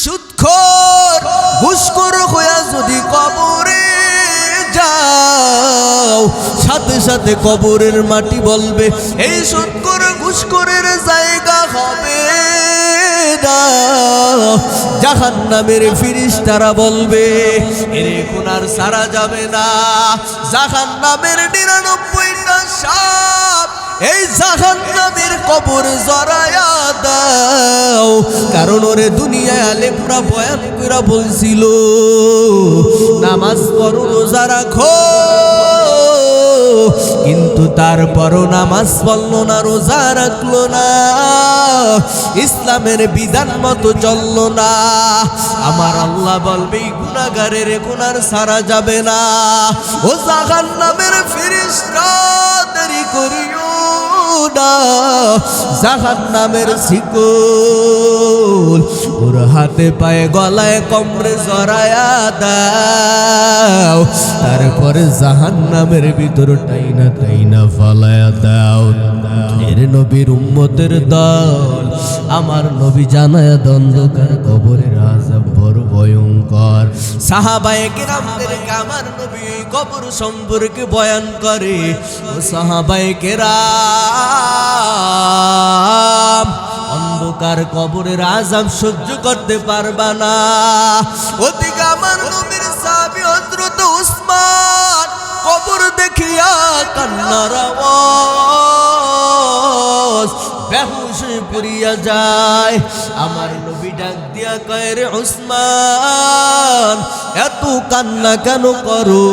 সুদখোর ঘুষখোর হইয়া যদি কবরে যাও, সাথে সাথে কবরের মাটি বলবে এই সুদখোর ঘুষখোরের জায়গা হবে না। জাহান্নামের ফেরেশতারা বলবে এরে এখন আর ছাড়া যাবে না। জাহান্নামের 99টা সাপ এই জাহান্নামের কবর জড়ায়া দাও, কারণ ওরে দুনিয়ায় আলেমরা বয়ান কইরা বলছিল নামাজ পড়ো রোজা রাখো, কিন্তু তারপরও নামাজ পড়লো না, রোজা রাখলো না, ইসলামের বিধান মতো চললো না। আমার আল্লাহ বলবে গুনাহগারের এখন আর ছাড়া যাবে না। ও জাহান্নামের ফেরেশতা দেরি করিও না, জাহান্নামের শিকল ওর হাতে পায়ে গলায় কোমরে জড়ায়া দাও, তারপরে জাহান্নামের ভিতর টাইনা টাইনা ফালায়া দাও। এর নবীর উম্মতের দল, আমার নবী জানায়া দ্বন্দ্বকার কবরের আযাব বড় ভয়ঙ্কর। সাহাবায়ে কেরামদেরকে আমার নবী কবর সম্পর্কে বয়ান করে। ও সাহাবায়ে কেরাম, অন্ধকার কবরের আযাব সহ্য করতে পারবা না। ওদিকে আমার নবীর সাহাবী হযরত উসমান কবর দেখিয়া কান্নার আওয়াজ বেহুশ হয়ে পড়িয়া যায়। আমার নবী ডাক দিয়া কয় রে উসমান, এত কান্না কেন করো?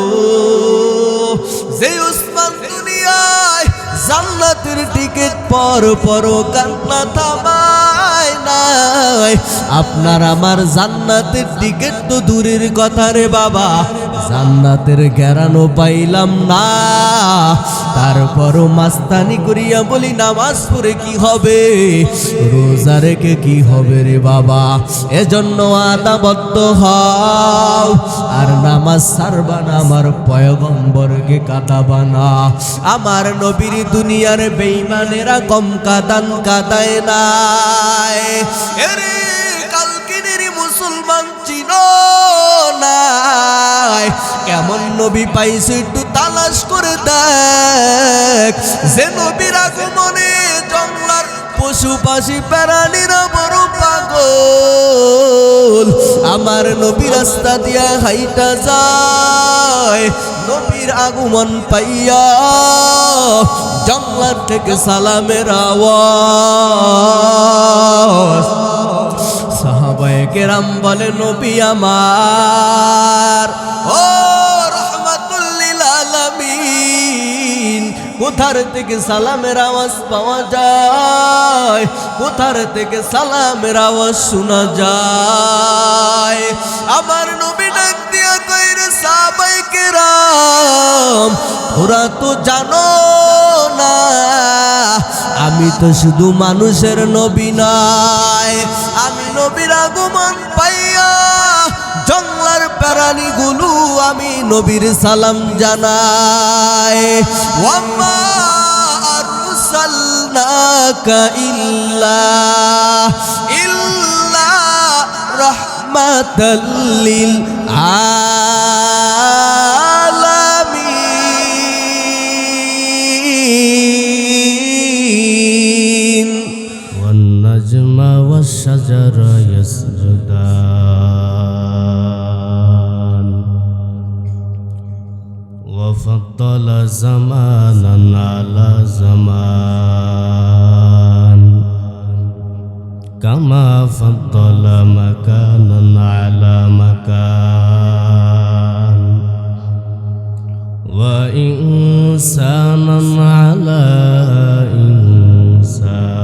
যে উসমান দুনিয়ায় জান্নাতের টিকিট পর পর কান্না থামায় নাই, আপনার আমার জান্নাতের টিকিট তো দূরের কথা রে বাবা, জান্নাতের গ্যারানো পাইলাম না। তারপরও মাস্তানি করিয়া বলি নামাজ পড়ে কি হবে, রোজা রেখে কি হবে রে বাবা। এজন্য আদাবদ্ধ হও আর নামাজ ছাড়বা না, আমার পয়গম্বরকে কাঁদাবা না। আমার নবীর দুনিয়ার বেঈমানেরা কম কাঁদান কাঁদায় নাই। এরে কালকিনের মুসলমান চিনো নাই, কেমন নবী পাইছে একটু তালাশ করে দেখ। যে নবীর আগমনে জঙ্গলার পশু পাখি প্রাণীরা বড় পাগল। আমার নবী রাস্তা দিয়া হাইটা যায়, নবীর আগমন পাইয়া জঙ্গলার থেকে সালামের আওয়াজ। সাহাবায়ে কেরাম বলে নবী আমার, ও রহমাতুল লিল আলামিন, কোথার থেকে সালামের আওয়াজ পাওয়া যায়, কোথার থেকে সালামের আওয়াজ শোনা যায়? আমার নবী ডাক দিয়া কয় রে সাহাবায়ে কেরাম, ওরা তো জানো না আমি তো শুধু মানুষের নবী নয়, আমি নবীর আগমন পাইয়া জঙ্গলার প্রাণীগুলো আমি নবীর সালাম জানাই। ওয়াম্মা আরসালনাকা ইল্লা রাহমাতাল লিল আলামিন। ওয়ান নাজমা ওয়াশ শাজারা ইয়াসজুদান ওয়া ফাদ্দালা জামানান আলা জামান কামা ফাদ্দালা মাকানান আলা মাকান ওয়া ইনসানান আলা ইনসান।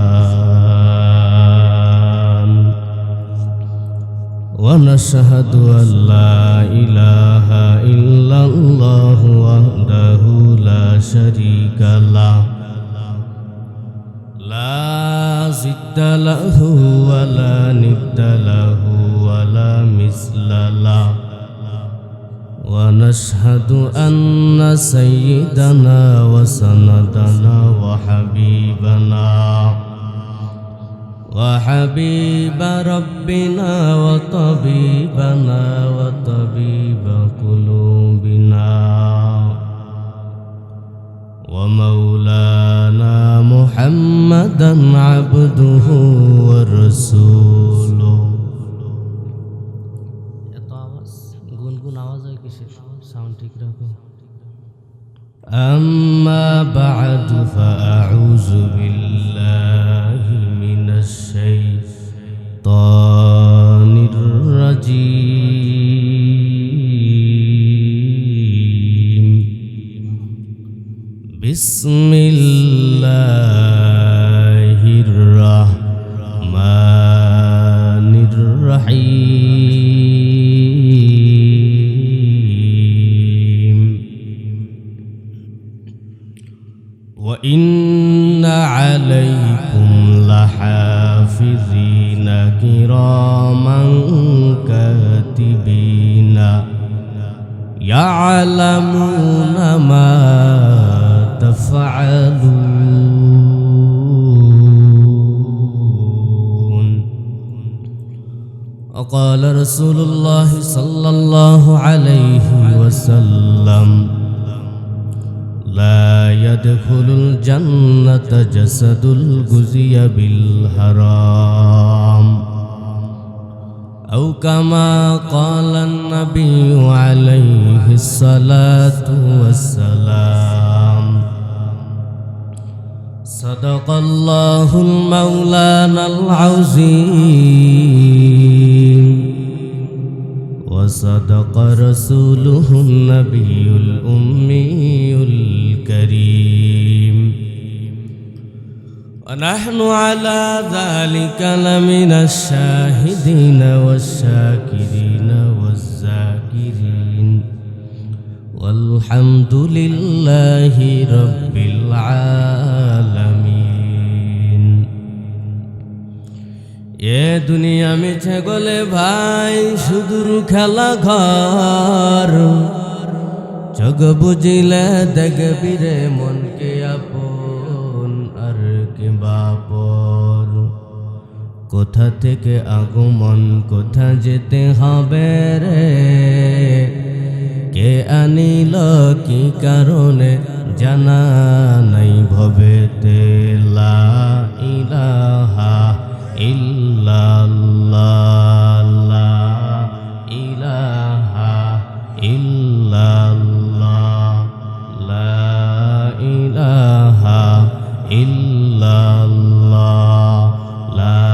ওয়া নাশহাদু আল্লা ইলাহা ইল্লাল্লাহু ওয়াহদাহু লা শারীকা লাহু লা জিদ্দা লাহু ওয়া লা নিদ্দা লাহু ওয়া লা মিসলা লাহু। ওয়া নাশহাদু আন্না সাইয়্যিদানা ওয়া সানাদানা ওয়া হাবিবানা وحبيب ربنا وطبيبنا وطبيب قلوبنا ومولانا محمدا عبده ورسوله أما بعد فأعوذ بالله من الشيطان الرجيم بسم الله الرحمن الرحيم وإن عليكم لحافظين كراما كاتبين يعلمون ما تفعلون وقال رسول الله صلى الله عليه وسلم لا يدخل الجنة جسد الغزي بالحرام أو كما قال النبي عليه الصلاة والسلام صدق الله المولانا العظيم وصدق رسوله النبي الأمي الكريم ونحن على ذلك لمن الشاهدين والشاكرين والذاكرين والحمد لله رب العالمين এ দুনিয়া মিছে গলে ভাই সুদূর খেলা ঘর চোখ বুঝিলে দেখবি রে মনকে আপন আর কে বাপর কোথা থেকে আগমন কোথা যেতে হবে রে কে আনিল কি কারণে জানা নাই ভবেতে লা ইলাহা ইল্লাল্লাহ লা ইলাহা ইল্লাল্লাহ লা ইলাহা ইল্লাল্লাহ লা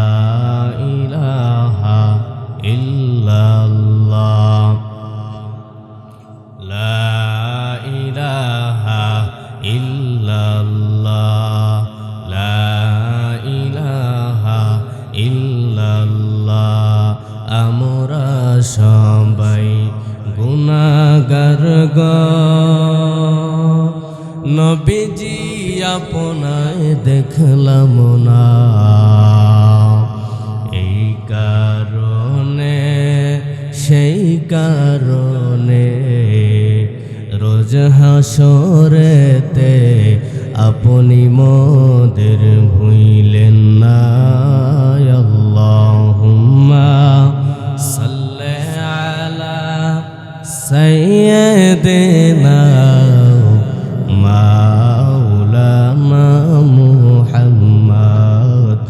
ইলাহা ইল্লাল্লাহ লা ইলাহা ইল্লাল্লাহ লা ইলাহা ইল্লাল্লাহ আমরা সবাই গুনাহগার গো নবীজি আপনায় দেখলাম না এই কারণে সেই কারণে রোজ হাসরেতে আপনি মোদের ভুইলেন না আল্লাহুম্মা সাল্লি আলা সাইয়্যিদিনা মাওলানা মুহাম্মদ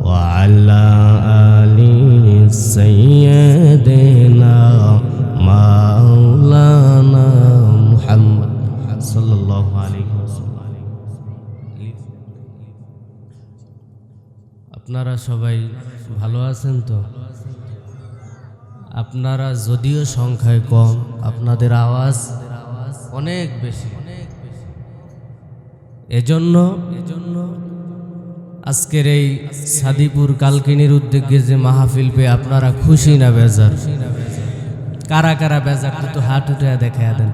ওয়া আলা আলি সাইয়্যিদিনা মাওলানা মুহাম্মদ সাল্লাল্লাহু আলাইহি ওয়াসাল্লাম। আপনারা সবাই ভালো আছেন তো? আপনারা যদিও সংখ্যায় কম, আপনাদের আওয়াজ অনেক বেশি। এজন্য আজকের এই সাদিপুর কালকিনির উদ্যোগে যে মাহফিল পেয়ে আপনারা খুশি না বেজার? কারা কারা বেজার তো হাত উঠে দেখায় দেন।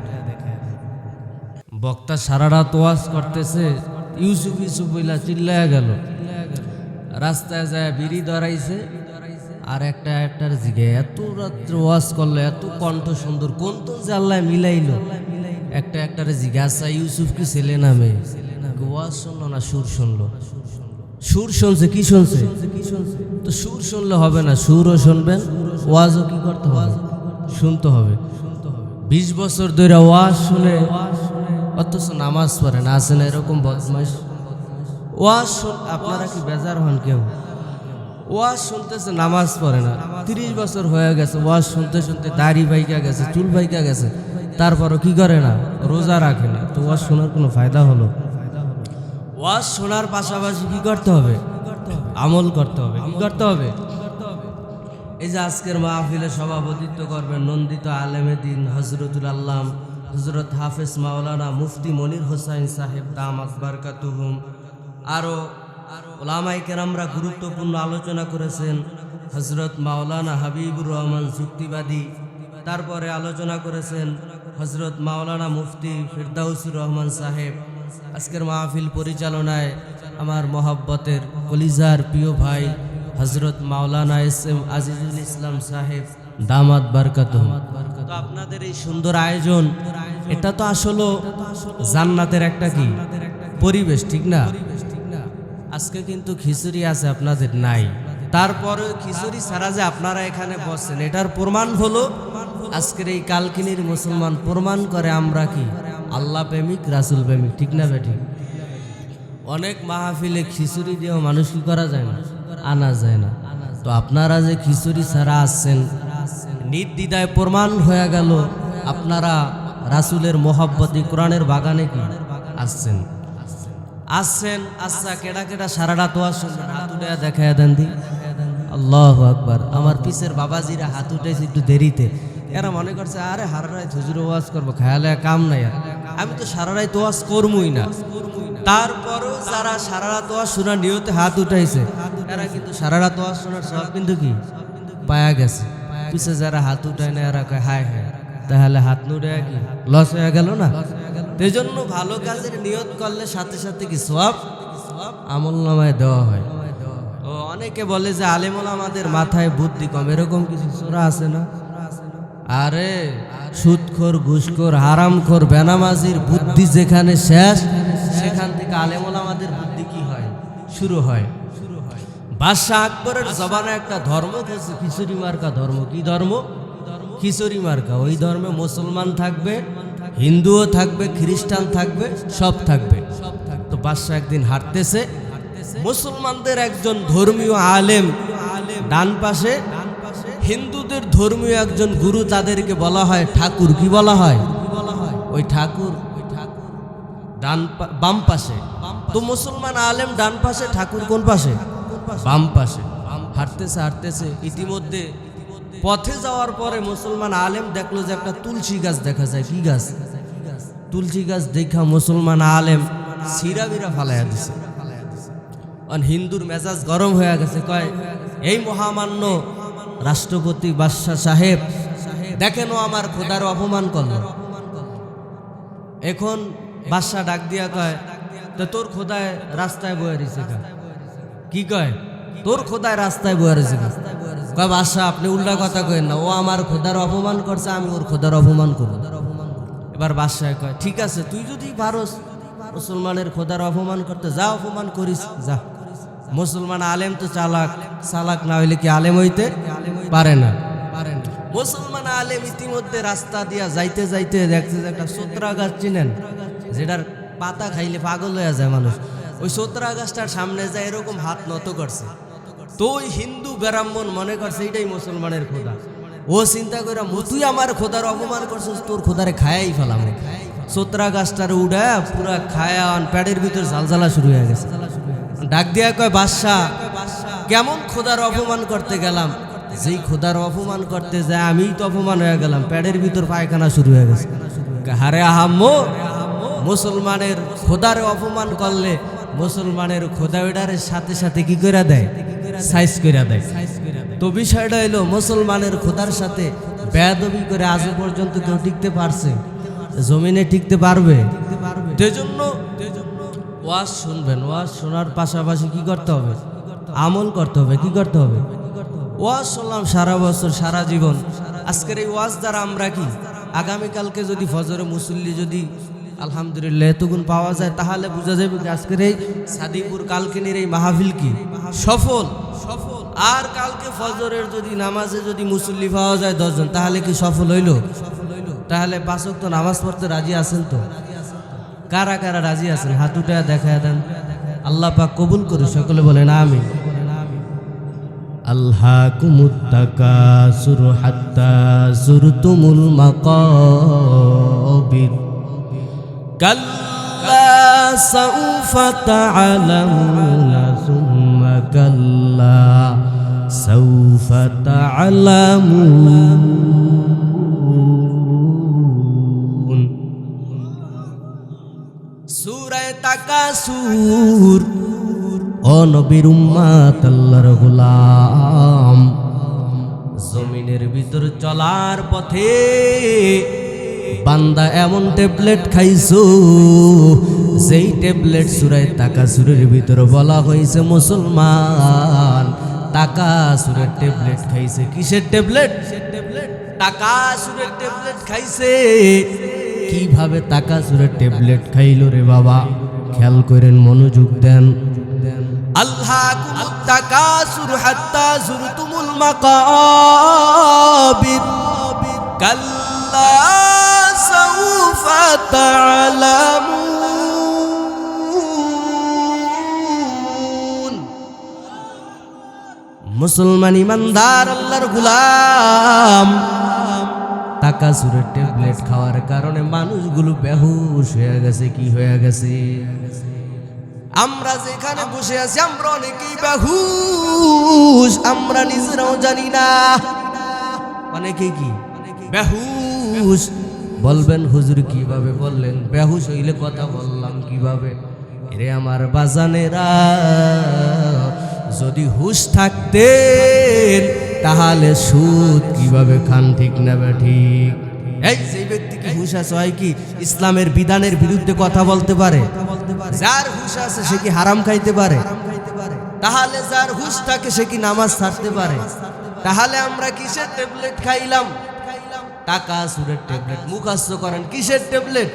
বক্তা সারা রাত ওয়াজ করতেছে, ইউসুফ ইউসুফ বইলা চিল্লায়া গেল, রাস্তায় যায় বিড়ি ধরাইছে, আর একটার জিগে এত রাত্র ওয়াজ করলো, এত কণ্ঠ সুন্দর, কোন তো যে আল্লাহ মিলাইলো। একটার জিজ্ঞাসা ইউসুফ কি ছেলে নামে? ওয়াজ শুনলো না সুর শুনলো? সুর শুনছে, কি শুনছে? তো সুর শুনলে হবে না, সুরও শুনবেন, ওয়াজও কি করতে হবে? শুনতে হবে। 20 বছর ধরে ওয়াজ শুনে অথচ নামাজ পড়ে না, আছে না এরকম বদমাইশ? ওয়াজ আপনারা কি বেজার হন কেউ? ওয়াজ শুনতেছে, নামাজ পড়ে না। 30 বছর হয়ে গেছে ওয়াজ শুনতে শুনতে, দাড়ি বাইকা গেছে, চুল বাইকা গেছে, তারপরও কি করে না? রোজা রাখে না। তো ওয়াজ শোনার কোনো ফায়দা হলো? ওয়াজ শোনার পাশাপাশি কি করতে হবে? আমল করতে হবে। কি করতে হবে? এই যে আজকের মাহফিলে সভাপতিত্ব করবেন নন্দিত আলেমে দ্বীন হযরতুল আল্লাম হযরত হাফেজ মাওলানা মুফতি মনির হোসাইন সাহেব দামাত বারকাতুহুম, আরও ওলামায়ে কেরামরা গুরুত্বপূর্ণ আলোচনা করেছেন। হযরত মাওলানা হাবিবুর রহমান যুক্তিবাদী, তারপরে আলোচনা করেছেন হযরত মাওলানা মুফতি ফিরদাউসুর রহমান সাহেব। আজকের মাহফিল পরিচালনায় আমার মহব্বতের কলিজার প্রিয় ভাই হযরত মাওলানা এস.এম. আজিজুল ইসলাম সাহেব দামাত বারকাতুহুম। তো আপনাদের এই সুন্দর আয়োজন, এটা তো আসলে জান্নাতের একটা কি পরিবেশ, ঠিক না? আজকে কিন্তু খিচুড়ি আছে, আপনাদের নাই। তারপরে খিচুড়ি ছাড়া যে আপনারা এখানে বসছেন, এটার প্রমাণ হলো আজকের এই কালকিনির মুসলমান প্রমাণ করে আমরা কি আল্লাহ প্রেমিক, রাসূল প্রেমিক, ঠিক না বেঠিক? অনেক মাহফিলে খিচুড়ি দিয়েও মানুষ কি করা যায় না, আনা যায় না। তো আপনারা যে খিচুড়ি ছাড়া আসছেন, নির্দ্বিধায় প্রমাণ হয়ে গেল আপনারা রাসূলের মোহাব্বতি কোরআনের বাগানে কি আসছেন। আচ্ছা, কেডা কেডা সারা রাত ওয়াজ শুনবেন? হাত উঠে দেখায় দেন দি। আল্লাহু আকবার। আমার পিছের বাবাজিরা হাত উঠেছে একটু দেরিতে, এরা মনে করছে আরে সারা রাত হুজুর ওয়াজ করবো, খেয়ালে কাম নাই। আমি তো সারা রাত ওয়াজ করবই না। তারপরও যারা সারা রাত ওয়াজ শোনার নিয়তে হাত উঠাইছে, এরা কিন্তু সারা রাত ওয়াজ শোনার সব কিন্তু কি পায়া গেছে। পিছে যারা হাত উঠায় না, এরা কয় হায় হায়, তাহলে হাত নুড়ে কি লস হয়ে গেল না? এই জন্য ভালো কাজের নিয়ত করলে সাথে সাথে কি সওয়াব আমল নামায় দেওয়া হয়। ও অনেকে বলে যে আলেমুল আমাদের মাথায় বুদ্ধি কম, এরকম কিছু সূরা আছে না? আরে সুদখোর, ঘুষখোর, হারামখোর, বেনামাজির বুদ্ধি যেখানে শেষ, সেখান থেকে আলেমুল আমাদের বুদ্ধি কি হয়? শুরু হয়। বাদশাহ আকবরের জবানে একটা ধর্ম হচ্ছে খিচুড়ি মার্কা ধর্ম। কি ধর্ম? খিচুড়ি মার্কা। ওই ধর্মে মুসলমান থাকবে, হিন্দুও থাকবে, খ্রিস্টান থাকবে, সব থাকবে। তো বাদশাহ একদিন হাঁটতেছে, মুসলমানদের একজন ধর্মীয় আলেম ডান পাশে, হিন্দুদের ধর্মীয় একজন গুরু, তাদেরকে বলা হয় ঠাকুর। কি বলা হয়? ওই ঠাকুর বাম পাশে। তো মুসলমান আলেম ডান পাশে, ঠাকুর কোন পাশে? বাম পাশে। হাঁটতেছে ইতিমধ্যে পথে যাওয়ার পরে মুসলমান আলেম দেখলো যে একটা তুলসী গাছ দেখা যায়। কি গাছ? তুলসী গাছ দেখা মুসলমান আলেম সিরা বিরা ফালাইয়া দিছে। হিন্দুর মেজাজ গরম হয়ে গেছে, কয় এই মহামান্য রাষ্ট্রপতি বাদশাহ সাহেব, দেখেন ও আমার খোদার অপমান করলো। এখন বাদশাহ ডাক দিয়া কয়, তো তোর খোদায় রাস্তায় বয়ে রয়েছে। কি কয়? তোর খোদায় রাস্তায় বয়ে রয়েছে। কয় বাদশাহ আপনি উল্টা কথা কয়েন না, ও আমার খোদার অপমান করছে, আমি ওর খোদার অপমান করব। এবার বাদশাহ কয় ঠিক আছে, তুই যদি পারস মুসলমানের খোদার অপমান করতে, যা অপমান করিস যা। মুসলমান আলেম তো চালাক না হইলে কি আলেম হইতে পারে না। মুসলমান আলেম ইতিমধ্যে রাস্তা দিয়া যাইতে যাইতে দেখছে যে একটা সোতরা গাছ, চিনেন? যেটার পাতা খাইলে পাগল হয়ে যায় মানুষ। ওই সোতরা গাছটার সামনে যায় এরকম হাত নত করছে। তো ওই হিন্দু ব্রাহ্মণ মনে করছে এটাই মুসলমানের খোদা। ও চিন্তা করে, তুই আমার খোদার অপমান করছিস, তোর খোদারে খায়াই ফেলাম। সোতরা গাছটার উড়া পুরা খায়া প্যাডের ভিতর ঝালঝালা শুরু হয়ে গেছে। ডাক দিয়া কয় বাদশাহ, কেমন খোদার অপমান করতে গেলাম, যেই খোদার অপমান করতে যায় আমি তো অপমান হয়ে গেলাম, প্যাডের ভিতর পায়খানা শুরু হয়ে গেছে। হারে আহাম্মো, মুসলমানের খোদারে অপমান করলে মুসলমানের খোদা ওইটারের সাথে সাথে কি করে দেয়? সাইজ করে দেয়। তো বিষয়টা হইলো মুসলমানের খোদার সাথে বেয়াদবি করে আজ পর্যন্ত কেউ টিকতে পারছে? জমিনে টিকতে পারবে? সেজন্য ওয়াজ শুনবেন, ওয়াজ শোনার পাশাপাশি কি করতে হবে? আমল করতে হবে। কি করতে হবে? ওয়াজ শুনলাম সারা বছর, সারা জীবন। আজকের এই ওয়াজ দ্বারা আমরা কি আগামীকালকে যদি ফজরে মুসল্লি যদি আলহামদুলিল্লাহ এতগুণ পাওয়া যায়, তাহলে বোঝা যাবে কি আজকের এই সাদিপুর কালকিনির এই মাহফিল কি সফল। আর কালকে ফজরের যদি নামাজে যদি মুসল্লি পাওয়া যায় 10 জন, তাহলে কি সফল হইল? তাহলে 5 ওয়াক্ত নামাজ পড়তে রাজি আছেন তো? কারা কারা রাজি আছেন হাত উঠে দেখায় দেন। আল্লাহ পাক কবুল করে, সকলে বলেন আমিন। আল্লাকুমুত তাকাসুর হাত্তা যুরতুমুল মাকাবির কাল্লা সাউফা তা'লামুনা সুম্মা কাল্লা সাউফা তা'লামুন। সূরা তাকাসুর। ও নবীর উম্মত, আল্লাহর গোলাম, জমিনের ভিতর চলার পথে বান্দা এমন ট্যাবলেট খাইছো, যেই ট্যাবলেট সূরা তাকাসুরের ভিতর বলা হয়েছে মুসলমান তাকাসুরের ট্যাবলেট খাইছে। কিসের ট্যাবলেট? তাকাসুরের ট্যাবলেট খাইছে। কিভাবে তাকাসুরের ট্যাবলেট খাইলো রে বাবা? খেয়াল করেন, মনোযোগ দেন। আল্লাকুমুত তাকাসুর হাত্তা যুরতুমুল মাকাবির কাল্লা সাউফা তা'লামুন। মুসলমান ইমানদার আল্লাহর গোলাম, তাকাসুরের ট্যাবলেট খাওয়ার কারণে মানুষগুলো বেহুশ হয়ে গেছে। কি হয়ে গেছে? আমরা যেখানে বসে আছি আমরা অনেকেই বেহুশ, আমরা নিজেরাও জানি না। অনেকে কি বেহুশ? বলবেন হুজুর কিভাবে বললেন? বেহুশ হইলে কথা বললাম কিভাবে? এরে আমার বাজানেরা, যদি হুশ থাকতেন তাহলে সুদ কিভাবে খান? ঠিক না ঠিক? এই যে ব্যক্তি কি হুশ আছে, হয় কি ইসলামের বিধানের বিরুদ্ধে কথা বলতে পারে? যার হুশ আছে সে কি হারাম খাইতে পারে? তাহলে যার হুশ থাকে সে কি নামাজ ছাড়তে পারে? তাহলে আমরা কিসের ট্যাবলেট খাইলাম? তাকাসুরের ট্যাবলেট। মুখস্থ করেন, কিসের ট্যাবলেট?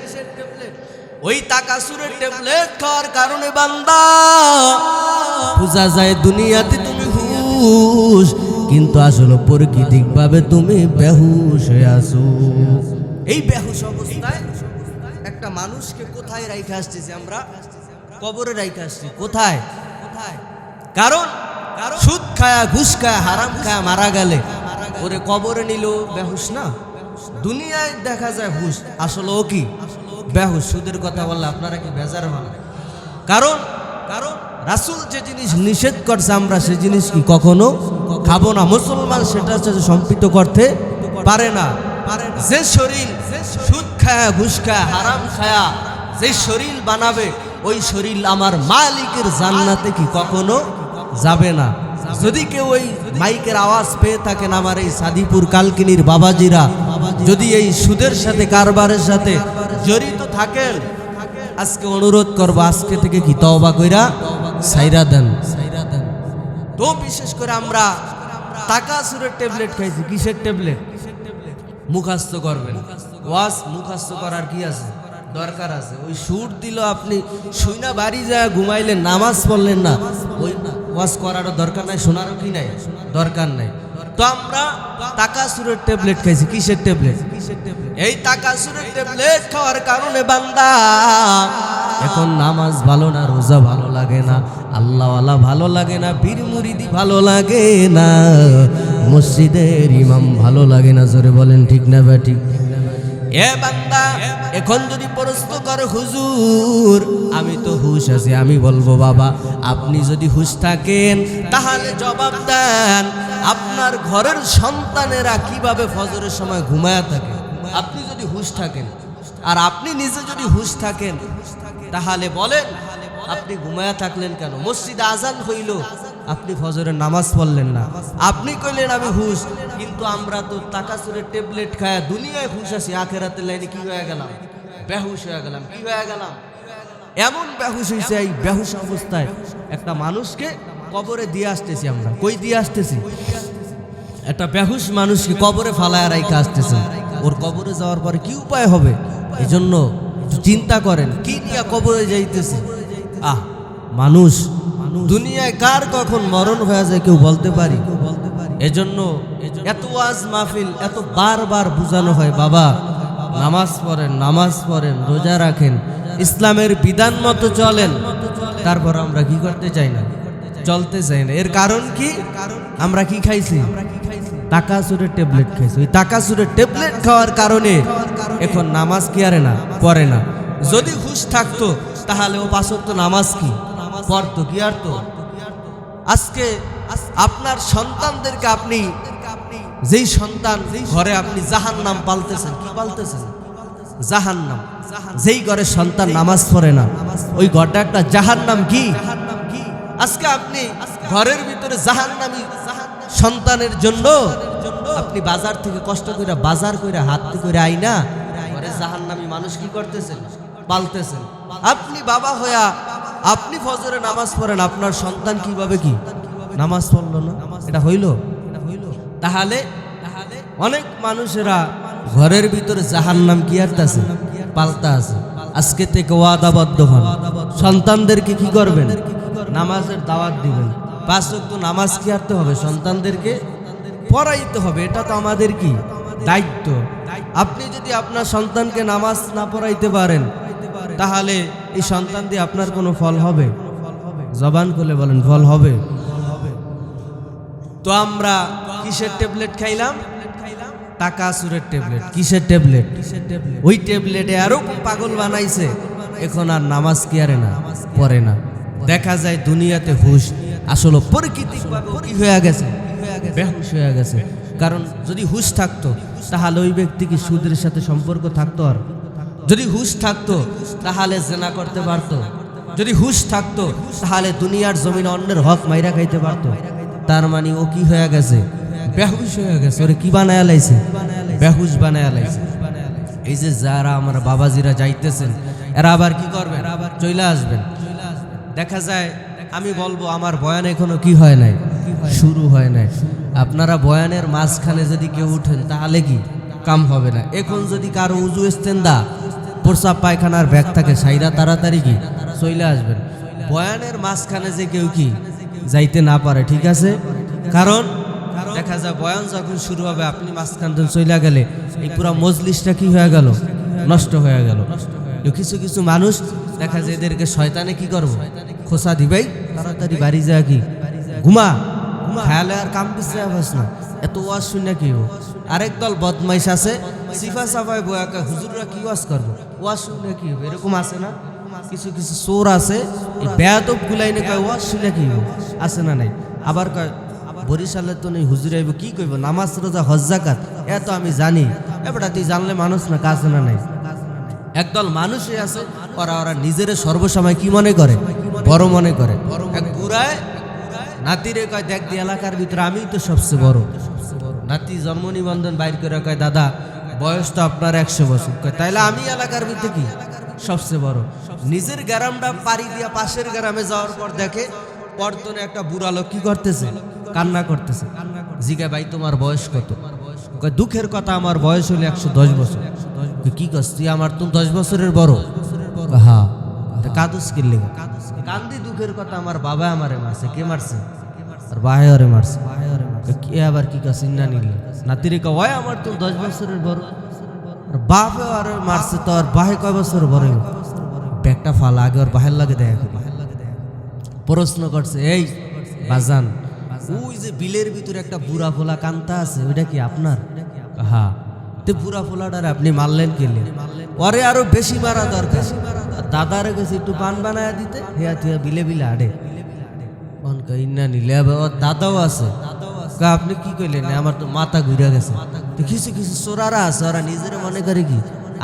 ওই তাকাসুরের ট্যাবলেট খাওয়ার কারণে বান্দা বুঝা যায় দুনিয়াতে তুমি হুশ, কিন্তু আসলে প্রকৃতিকভাবে তুমি বেহুশ হয়ে আছো। এই বেহুশ অবস্থায় একটা মানুষকে কোথায় রাইখে আসতেছি আমরা? কবরে রাইখে আসছি। কোথায়? কারণ সুদ খায়া, ঘুষ খায়া, হারাম খায়া মারা গেলে ওরে কবরে নিল বেহুশ না? দুনিয়ায় দেখা যায় হুশ, আসলে ও কি বেহুশ। সুদের কথা বললে আপনারা কি বেজার হন? কারণ রাসূল যে জিনিস নিষেধ করছে আমরা সে জিনিস কি কখনো খাবো না। মুসলমান সেটা সম্পৃক্ত করতে পারে না। যে শরীর সুদ খায়া, ঘুষ খায়া, হারাম খায়া যে শরীর বানাবে, ওই শরীর আমার মালিকের জান্নাতে কি কখনো যাবে না। যদি কেউ ওই মাইকের আওয়াজ পেয়ে থাকেন, আমার এই সাদিপুর কালকিনির বাবাজিরা যদি এই সুদের সাথে, কারবারের সাথে জড়িত থাকেন, আজকে অনুরোধ করবো আজকে থেকে কি তওবা কইরা সাইরা দেন। তো বিশেষ করে আমরা তাকাসুরের ট্যাবলেট খাইছি। কিসের ট্যাবলেট? মুখস্থ করবেন। ওয়াজ মুখস্থ করার কি আছে? দরকার আছে। ওই সুর দিল, আপনি শুইনা বাড়ি যায় ঘুমাইলেন, নামাজ পড়লেন না, ওই ওয়াজ করারও দরকার নাই, শোনারও কি নাই দরকার নাই। তো আমরা তাকাসুরের ট্যাবলেট খাইছি। কিসের ট্যাবলেট? এই তাকাসুরের ট্যাবলেট খাওয়ার কারণে বান্দা এখন নামাজ ভালো না, রোজা ভালো লাগে না, আল্লাহওয়ালা ভালো লাগে না, পীর মুরিদি ভালো লাগে না, মসজিদের ইমাম ভালো লাগে না। জোরে বলেন ঠিক না বা ঠিক? এ বান্দা এখন যদি প্রশ্ন করে হুজুর আমি তো হুশ আছি, আমি বলবো বাবা আপনি যদি হুশ থাকেন তাহলে জবাব দেন আপনার ঘরের সন্তানেরা কিভাবে ফজরের সময় ঘুমায়া থাকে? আপনি যদি হুশ থাকেন আর আপনি নিজে যদি হুশ থাকেন তাহলে বলেন আপনি ঘুমায়া থাকলেন কেন? মসজিদে আজান হইল, আপনি ফজরের নামাজ পড়লেন না, আপনি কইলেন আমি হুশ, কিন্তু আমরা তো তাকাসুরের ট্যাবলেট খায়া দুনিয়ায় হুশ আছি, আখেরাতের লাইনে কি হয়ে গেলাম? বেহুশ হয়ে গেলাম। কি হয়ে গেলাম? এমন বেহুশ হয়েছে। এই বেহুশ অবস্থায় একটা মানুষকে কবরে দিয়ে আসতেছি আমরা। কই দিয়ে আসতেছি? একটা বেহুশ মানুষকে কবরে ফালায় রাইখা আসতেছে। ওর কবরে যাওয়ার পরে কি উপায় হবে? এজন্য চিন্তা করেন কি নিয়ে কবরে যাইতেছে। মানুষ দুনিয়ায় কার কখন মরণ হয়ে যায় কেউ বলতে পারি। এজন্য এত ওয়াজ মাহফিল এত বারবার বুঝানো হয়, বাবা নামাজ পড়েন, রোজা রাখেন, ইসলামের বিধান মতো চলেন। তারপর আমরা কি করতে চাই না, চলতে চাই না। এর কারণ কি? আমরা কি খাইছি? টাকা সুরের ট্যাবলেট খাইছি। ওই টাকা সুরের ট্যাবলেট খাওয়ার কারণে এখন নামাজ কি আরে না, পড়ে না। যদি হুঁশ থাকতো তাহলে ও 5 ওয়াক্ত নামাজ কি পড়তো, কি আর তো। আজকে আপনার সন্তানদেরকে আপনি যেই সন্তান ঘরে আপনি জাহান্নাম পালতেছেন, কি পালতেছেন? জাহান্নাম। যেই ঘরে সন্তান নামাজ পড়ে না ওই ঘরটা একটা জাহান্নাম। কি আজকে আপনি ঘরের ভিতরে জাহান্নামী সন্তানের জন্য আপনি বাজার থেকে কষ্ট করে বাজার করে হাত করে আইনা ঘরে জাহান্নামী মানুষ কি করতেছেন? পালতেছেন। আপনি বাবা হইয়া আপনি ফজরে নামাজ পড়েন, আপনার সন্তান কিভাবে কি নামাজ পড়লো না? এটা হইল? তাহলে অনেক মানুষেরা ঘরের ভিতরে জাহান্নাম কি আরতাছে, পালতা আছে। আজকে থেকে ওয়াদাবদ্ধ হন, সন্তানদেরকে কি করবেন? নামাজের দাওয়াত দিবেন। 5 ওয়াক্ত নামাজ কি আরতে হবে, সন্তানদেরকে পড়াইতে হবে। এটা তো আমাদের কি দায়িত্ব। আপনি যদি আপনার সন্তানকে নামাজ না পড়াইতে পারেন তাহলে এই সন্তান দিয়ে আপনার কোনো ফল হবে? জবান খুলে বলেন, ফল হবে? তো আমরা কিসের ট্যাবলেট খাইলাম? টাকা সুরের ট্যাবলেট। কিসের ট্যাবলেট? ওই ট্যাবলেটে আরো পাগল বানাইছে। এখন আর নামাজ কি আরে না, পড়ে না। দেখা যায় দুনিয়াতে হুশ আসলে প্রকৃতিকভাবে কি হয়ে গেছে, বেহুশ হয়ে গেছে। কারণ যদি হুশ থাকতো তাহলে ওই ব্যক্তি কি সুদের সাথে সম্পর্ক থাকতো? আর যদি হুশ থাকতো তাহলে জেনা করতে পারতো। যদি হুশ থাকতো তাহলে দুনিয়ার জমিনে অন্যের হক মাইরা খাইতে পারতো। তার মানে ও কি হয়ে গেছে? বেহুশ হয়ে গেছে। ওরে কি বানায় লাইছে? বেহুশ বানায় লাইছে। এই যে যারা আমার বাবাজিরা যাইতেছেন এরা আবার কি করবেন? চলে আসবেন। দেখা যায় আমি বলবো আমার বয়ান এখনো কি হয় নাই, শুরু হয় নাই। আপনারা বয়ানের মাঝখানে যদি কেউ উঠেন তাহলে কি কাম হবে না। এখন যদি কারো উজু ইস্তেন্দা প্রসাব পায়খানার ব্যাগ থাকে সাইরা তাড়াতাড়ি কি চলে আসবেন। বয়ানের মাঝখানে যে কেউ কি যাইতে না পারে, ঠিক আছে? কারণ দেখা যায় বয়ান যখন শুরু হবে আপনি মাঝখান থেকে চলে গেলে এই পুরো মজলিসটা কি হয়ে গেল, নষ্ট হয়ে গেল। কিছু কিছু মানুষ দেখা যায় এদেরকে শয়তানে কি করবো, খোসা দিবাই, তাড়াতাড়ি বাড়ি যায় কি ঘুমা, খেয়ালে আর কাম পিছিয়ে আস না। এত ওয়াজ শুনে কি হবো? আরেক দল বদমাইশ আছে, সিফা সাফায় বয়াকা হুজুররা কি ওয়াজ করবো, ওয়াজ শুনে কি হবে? এরকম আছে না? কিছু কিছু চোর আছে এই বেয়াদব গুলাই না কয় ওয়াজ শুনে কি হবো, আছে না নাই? আবার কয় বরিশালের তো নেই হুজুর আইব, কি কইব নামাজ রোজা হজ যাকাত এত আমি জানি। এবারে তুই জানলে মানুষ না, কাজ না নাই। একদল মানুষই আছে ওরা নিজের সর্বসময় কি মনে করে, বড় মনে করে। এক বুড়ায় নাতিরে কয় দেখ দি এলাকার ভিতরে আমি তো সবচেয়ে বড়। নাতি জন্ম নিবন্ধন বাইর করে কয় দাদা বয়স তো আপনার 100 বছর। কয় তাইলে আমি এলাকার ভিতরে কি সবচেয়ে বড়। নিজের গ্রামটা পাড়ি দিয়া পাশের গ্রামে যাওয়ার পর দেখে পরতনে একটা বুড়া লোক কি করতেছে, কান্না করতেছে। জিজ্ঞাসা ভাই তোমার বয়স কত? কয় দুঃখের কথা আমার বয়স হলো 110 বছর। কি কস তুই আমার তো 10 বছরের বড়? হ্যাঁ। কাদুস কিনলে কান্দি দুঃখের কথা আমার বাবা আমারে মারছে। কে মারছে? আর বাহে ওরে মারছে। কে আবার কি কস না নিলে নাতিরে কয় আমার তো 10 বছরের বড়। আর বাপে আরে মারছে তো আর বাহে কয় বছর বড়? ব্যাগটা ফালা আগে ওর বাহের লাগে দেয়। প্রশ্ন করছে এই বাজান ওই যে বিলের ভিতরে একটা বুড়া ফোলা কান্তা আছে ওইটা কি আপনার? হ্যাঁ। তে বুড়া ফোলাটারে আপনি মারলেন কেলে? ওরে আরো বেশি মারা দরকার। দাদারে গেছে একটু পান বানায় দিতে, হেয়া তুই বিলে বিলে আড়ে না নিলে ওর দাদাও আছে। আপনি কি কইলেন? আমার তো মাথা ঘুরে গেছে। কিছু কিছু চোরারা আছে ওরা নিজের মনে করে কি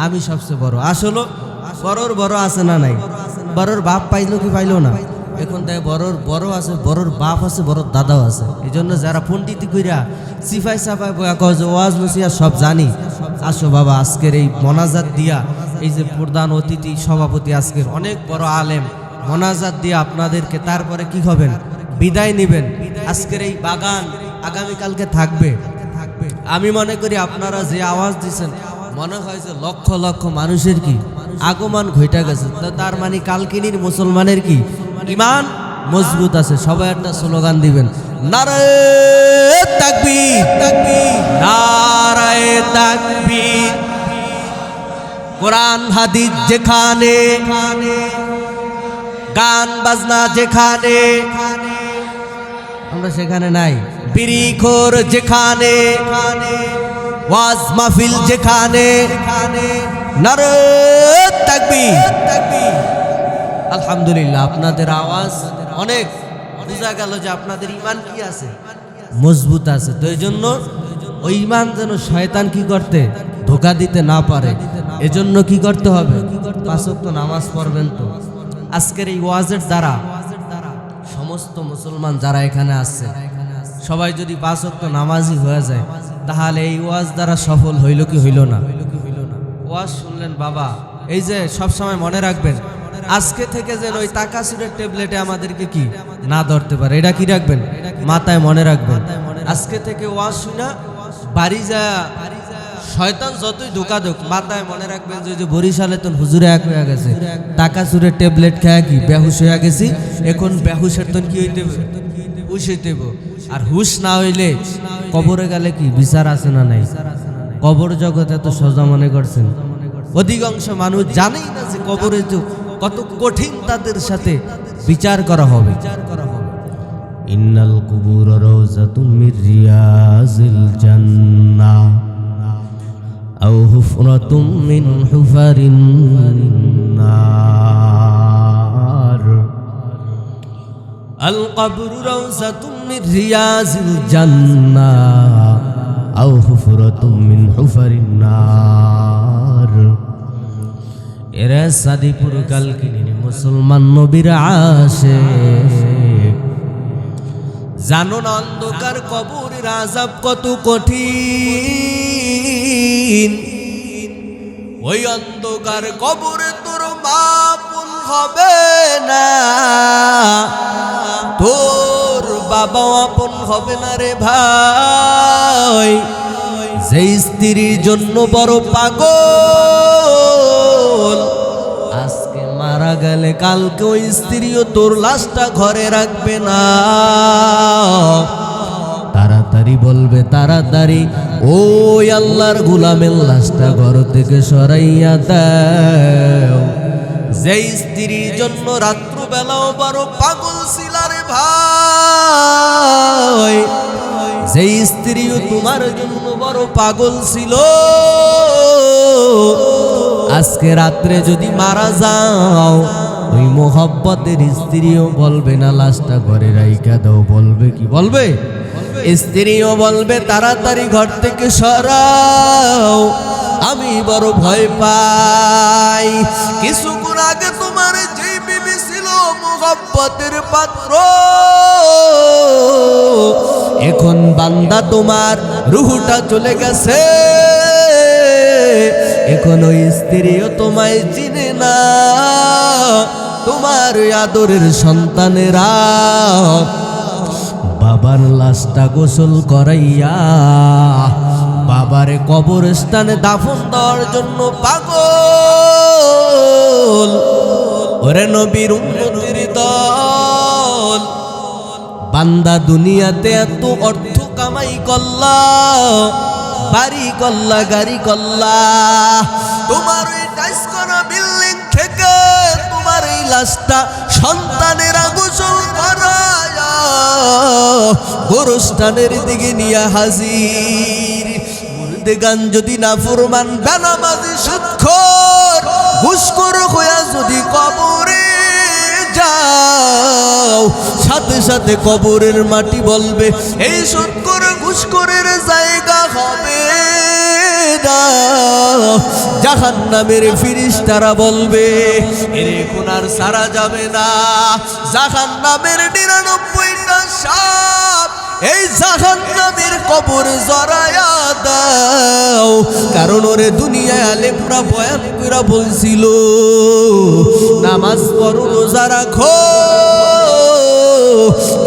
আমি সবচেয়ে বড়। আসলে বড়র বড় আছে না নাই? বড়র বাপ পাইলো কি পাইলো না? এখন তাই বড়র বড় আছে, বড়র বাপ আছে, বড়র দাদাও আছে। এই জন্য যারা পণ্ডিতি কইরা সিফাই সাফাই বয়া কয় যে ওয়াজ নসিহত সব জানি, আসো বাবা আজকের এই মোনাজাত দিয়া এই যে প্রধান অতিথি সভাপতি আজকের অনেক বড় আলেম মোনাজাত দিয়ে আপনাদেরকে তারপরে কি হবেন, বিদায় নেবেন। আজকের এই বাগান আগামীকালকে থাকবে। আমি মনে করি আপনারা যে আওয়াজ দিচ্ছেন মনে হয় যে লক্ষ লক্ষ মানুষের কি আগমন ঘইটা গেছে, তো তার মানে কালকিনির মুসলমানের কি ঈমান মজবুত আছে। সবাই একটা স্লোগান দিবেন, নারায়ে তাকবীর, নারায়ে তাকবীর। কোরআন হাদিস যেখানে, গান বাজনা যেখানে, আমরা সেখানে নাই। বিড়িখোর যেখানে, ওয়াজ মাহফিল যেখানে, নারায়ে তাকবীর। আলহামদুলিল্লাহ, আপনাদের আওয়াজ অনেক বোঝা গেল যে আপনাদের ঈমান কি আছে, মজবুত আছে। তো এই জন্য ওই ঈমান যেন শয়তান কি করতে ধোঁকা দিতে না পারে, এজন্য কি করতে হবে? 5 ওয়াক্ত নামাজ পড়বেন। তো আজকের এই ওয়াজের দ্বারা সমস্ত মুসলমান যারা এখানে আসছে সবাই যদি 5 ওয়াক্ত নামাজি হয়ে যায়, তাহলে এই ওয়াজ দ্বারা সফল হইল কি হইল না? ওয়াজ শুনলেন বাবা, এই যে সব সময় মনে রাখবেন, আজকে থেকে যেন ওই তাকাসুরের ট্যাবলেটে আমাদেরকে কি না ধরতে পারে, এটা কি রাখবেন মাথায়, মনে রাখবেন। আজকে থেকে ওয়াজ শুনা বাড়ি যা শয়তান যতই ধোকা দেখ, মাথায় মনে রাখবেন যে বরিশালে তো হুজুরে এক হয়ে গেছে, তাকাসুরের ট্যাবলেট খেয়ে কি বেহুশ হয়ে গেছি, এখন বেহুশের তো কি হইতে হবে? হুশ হইতে হবে। আর হুশ না হইলে কবরে গেলে কি বিচার আছে না নাই? কবর জগতে তো সোজা মনে করছেন, অধিকাংশ মানুষ জানেই না যে কবরে তো কত কঠিন তাদের সাথে বিচার করা হবে। ইন্নাল কুবুর রাউযাতুম মির রিয়াজিল জান্নাহ আও হুফরাতুম মিন হুফারিন নার। আল কবরু রাউযাতুম মির রিয়াজিল জান্নাহ আও হুফরাতুম মিন হুফারিন নার। এরা সাদিপুর কালকিনির মুসলমান নবীর আশিক, জানো না অন্ধকার কবরের আযাব কত কঠিন। ওই অন্ধকার কবরে তোর মা আপন হবে না, তোর বাবা আপন হবে না রে ভাই। যে স্ত্রীর জন্য বড় পাগল, আজকে মারা গেলে কালকে ওই স্ত্রীও তোর লাশটা ঘরে রাখবে না। তাড়াতাড়ি বলবে, তাড়াতাড়ি ওই আল্লাহর গোলামের লাশটা ঘর থেকে সরাইয়া দাও। যে স্ত্রীর জন্য রাত্রবেলাও বড় পাগল ছিল রে ভাই, যে স্ত্রীও তোমার জন্য বড় পাগল ছিল, আজকে রাত্রে যদি মারা যাও, ওই মোহব্বতের স্ত্রীও বলবে না লাশটা ঘরে রাইখা দাও, বলবে কি বলবে? স্ত্রীও বলবে তাড়াতাড়ি ঘর থেকে সরাও, আমি বড় ভয় পাই। কিছুক্ষণ আগে তোমার যে বিবি ছিল মোহব্বতের পাত্র, এখন বান্দা তোমার রুহটা চলে গেছে, এখন ওই স্ত্রীও তোমায় চিনে না। তোমার আদরের সন্তানেরা বাবার লাশটা গোসল করাইয়া বাবারে কবরস্থানে দাফন দেওয়ার জন্য পাগল। ওরে নবীর উম্মতের দল, বান্দা দুনিয়াতে এত অর্থ কামাই করলা, বাড়ি করলা, গাড়ি করলা, তোমার ওই টাইস করা বিল্ডিং থেকে তোমার এই লাশটা সন্তানেরা গোসল করায়া গোরস্থানের দিকে নিয়ে হাজির। মুর্দে গান যদি না ফরমান, বেনামাজি সুদখোর ঘুষখোর হইয়া যদি কবরে যাও, সাথে সাথে কবরের মাটি বলবে এই সুদখোর ঘুষখোরের জায়গা হবে না। জাহান্নামের ফেরেশতারা বলবে এর এখন আর সারা যাবে না। জাহান্নামের 99টা সাপ এই জাহান্নামের কবর জড়ায়া দাও। কারণ ওরে দুনিয়ায় আলেমরা বয়ান করে বলছিল নামাজ পড়ো, রোজা রাখো,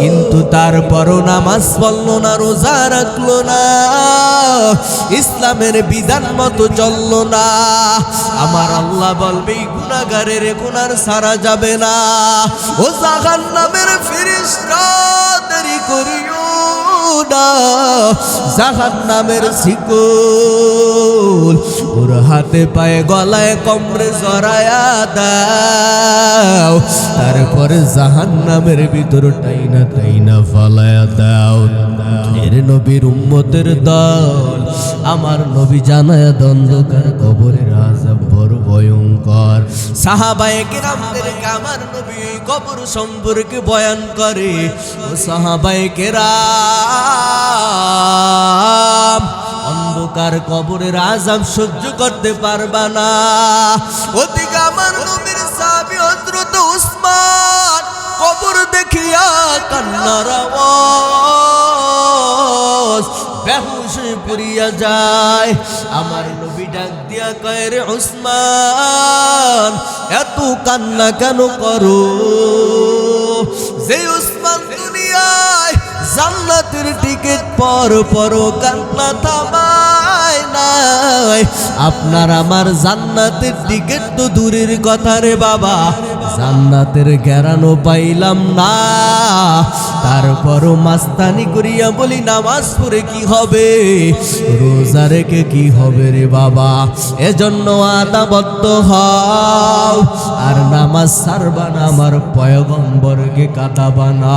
কিন্তু তারপরও নামাজ পড়লো না, রোজা রাখলো না, ইসলামের বিধান মতো চললো না। আমার আল্লাহ বলবে গুনাহগারের গুনার সারা যাবে না। ও জাহান্নামের ফেরেশতা দেরি করিও না, জাহান্নামের শিকল ওর হাতে পায়ে গলায় কোমরে জড়ায়া দাও, তারপরে জাহান্নামের ভিতর টাইনা টাইনা ফালায়া দাও। এর নবীর উম্মতের দল, আমার নবী জানায়া দ্বন্দ্বকার কবরের আযাব বড় ভয়ঙ্কর। সাহাবায়ে কেরামদেরকে আমার নবী কবর সম্পর্কে বয়ান করে। ও সাহাবায়ে কেরাম, অন্ধকার কবরের আযাব সহ্য করতে পারবা না। ওদিকে আমার নবীর সাহাবী হযরত উসমান কবর দেখিয়া কান্নার আওয়াজ বেহুশ হয়ে পড়িয়া যায়। আমার নবী ডাক দিয়া কয়, রে উসমান, এত কান্না কেন করো? যে উসমান দুনিয়ায় জান্নাতের টিকিট পর পর কান্না থামায় নাই, আপনার আমার জান্নাতের টিকিট তো দূরের কথা রে বাবা, জান্নাতের গ্যারানো পাইলাম না। তারপরও মাস্তানি করিয়া বলি নামাজ পড়ে কি হবে, রোজা রেখে কি হবে রে বাবা। এজন্য আদাবদ্ধ হও আর নামাজ ছাড়বা না, আমার পয়গম্বরকে কাঁদাবা না।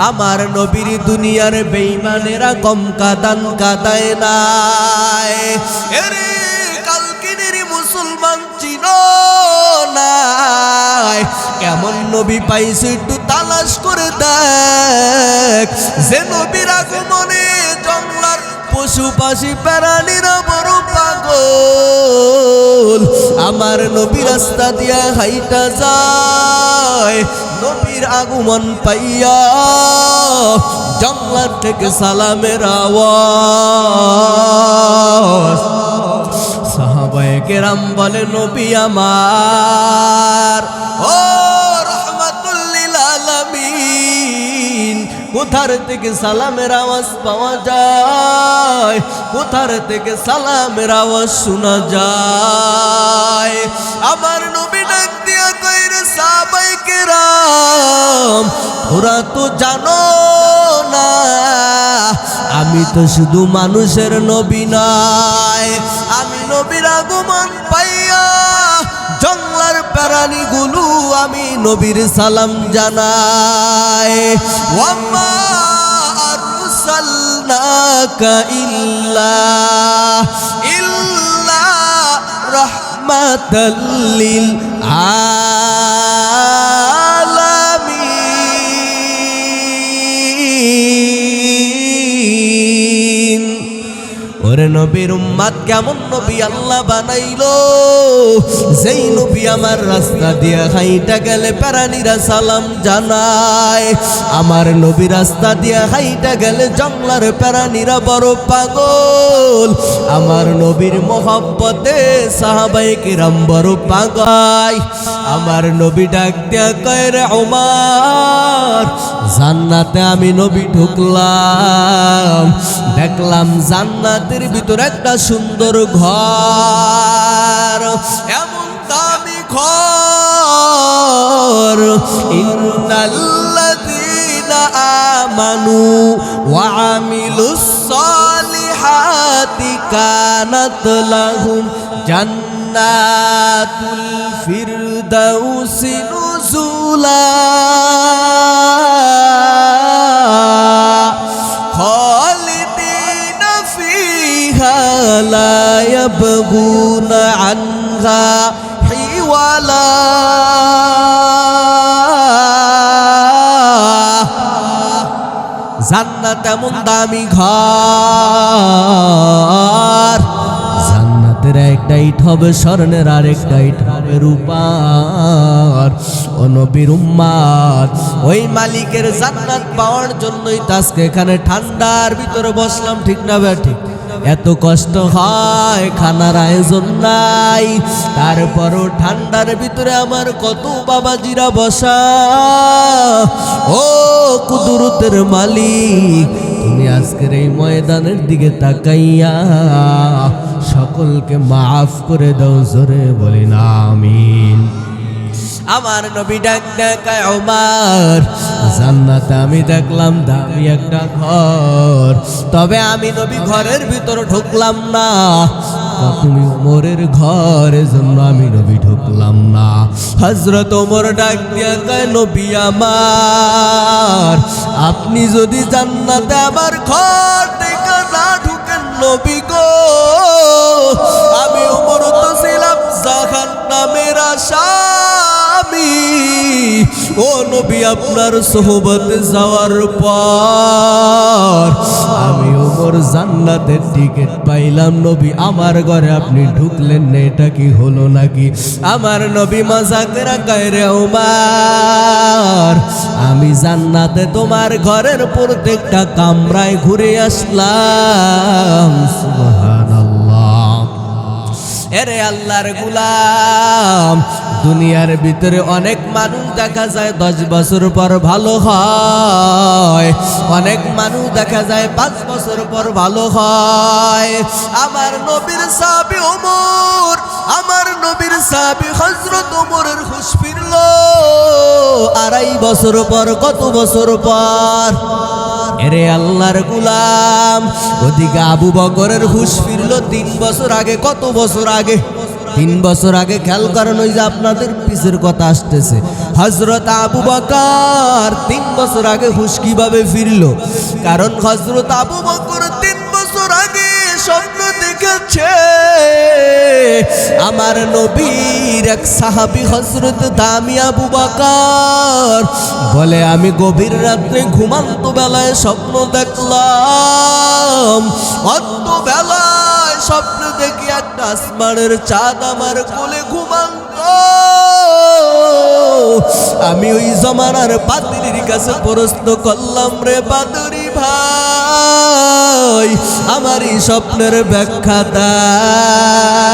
আমার নবীর দুনিয়ার বেঈমানেরা কম কাঁদান কাঁদায় নাই। এরে কালকিনের মুসলমান চিনো নাই, কেমন নবী পাইছে একটু তালাশ করে দেখ। যে নবীর আগমনে জঙ্গলার পশু পাখি প্রাণীরা বড় পাগল। আমার নবী রাস্তা দিয়া হাইটা যায়, নবীর আগমন পাইয়া জঙ্গলার থেকে সালামের আওয়াজ। সাহাবায়ে কেরাম বলে, নবী আমার, ও রহমাতুল লিল আলামিন, কোথার থেকে সালামের আওয়াজ পাওয়া যায়, কোথার থেকে সালামের আওয়াজ শোনা যায়? আমার নবী ডাক দিয়া কয়, রে সাহাবায়ে কেরাম, ওরা তো জানো না আমি তো শুধু মানুষের নবী নয়, আমি নবীর আগমন পাইয়া জঙ্গলার প্রাণীগুলো আমি নবীর সালাম জানাই। ওয়াম্মা আরসালনাকা ইল্লা রাহমাতাল লিল আলামিন। ওরে নবীর উম্মত কেমন নবী আল্লাহ বানাইলো, যেই নবী আমার রাস্তা দিয়ে হাইটা গেলে প্রাণীরা সালাম জানায়। আমার নবী রাস্তা দিয়ে হাইটা গেলে জঙ্গলার প্রাণীরা বড় পাগল। আমার নবীর মোহাব্বতে সাহাবায়ে কিরাম বড় পাগল। আমার নবী ডাক দিয়া কয়, রে ওমর, জান্নাতে আমি নবী ঢুকলাম, দেখলাম জান্নাতের ভিতর একটা সুন্দর ঘর, এমন দামি ঘর। ইন্নাল্লাযীনা আমানু ওয়া আমিলুস সালিহাতি কানাত লাহুম জান্নাতুল ফিরদাউসি নুজুলা। لا يبغون عنها حولا। জান্নাত এমন দামি ঘর, জান্নাতের একটা ইট হবে স্বর্ণের, আর একটা ইট হবে রূপার। ও নবীর উম্মত, ওই মালিকের জান্নাত পাওয়ার জন্যই তো আজকে এখানে ঠান্ডার ভিতরে বসলাম, ঠিক না ভাই? ঠিক এত কষ্ট হয়, খানার আয়োজন নাই, তারপরও ঠান্ডার ভিতরে আমার কত বাবাজিরা বসা। ও কুদরতের মালিক, তুমি আজকের এই ময়দানের দিকে তাকাইয়া সকলকে মাফ করে দাও, জোরে বলি না আমিন। আমার নবী ডাক ডাকায় ওমর, জান্নাতে আমি দেখলাম দামি একটা ঘর, তবে আমি নবী ঘরের ভিতর ঢুকলাম না। তুমি ওমরের ঘরের জন্য আমি নবী ঢুকলাম না। হযরত ওমর ডাক দিয়া কয়, নবী আমার, আপনি যদি জান্নাতে আমার ঘর থেকে না ঢুকেন নবী গো, আমি ওমর তো ছিলাম জাহান্নামের আসামি। ও নবী, আপনার সোহবতে যাওয়ার পর আমি ওমর জান্নাতের টিকিট পাইলাম। নবী আমার ঘরে আপনি ঢুকলেন না, এটা কি হলো নাকি? আমার নবী মাজাকের গায়রে ওমর, আমি জান্নাতে তোমার ঘরের প্রত্যেকটা কামরায় ঘুরে আসলাম। সুবহানাল্লাহ। এরে আল্লাহর গোলাম, দুনিয়ার ভিতরে অনেক মানুষ দেখা যায় 10 বছর পর ভালো হয়, অনেক মানুষ দেখা যায় 5 বছর পর ভালো হয়। আমার নবীর সাহাবী ওমর, আমার নবীর সাহাবী হযরত ওমরের হুঁশ ফিরল 2.5 বছর পর। কত বছর পর? এরে আল্লাহর গোলাম, ওদিকে আবু বকরের হুঁশ ফিরল 3 বছর আগে। কত বছর আগে? 3 বছর আগে। খেয়াল করেন, ওই যে আপনাদের পিছের কথা আসতেছে, হযরত আবু বকর 3 বছর আগে হুঁশ কিভাবে ফিরল? কারণ হযরত আবু বকর 3 বছর আগে স্বপ্ন দেখেছে আমার নবীর এক সাহাবী হযরত দামি আবু বকর বলে, আমি গভীর রাত্রে ঘুমান্ত বেলায় স্বপ্ন দেখলাম, অন্ত বেলায় স্বপ্ন দেখি একটা আসমানের চাঁদ আমার কোলে ঘুমান্ত। আমি ওই জমানার পাদ্রীর কাছে প্রশ্ন করলাম, রে পাদ্রী ভাই, আমার এই স্বপ্নের ব্যাখ্যা দাও।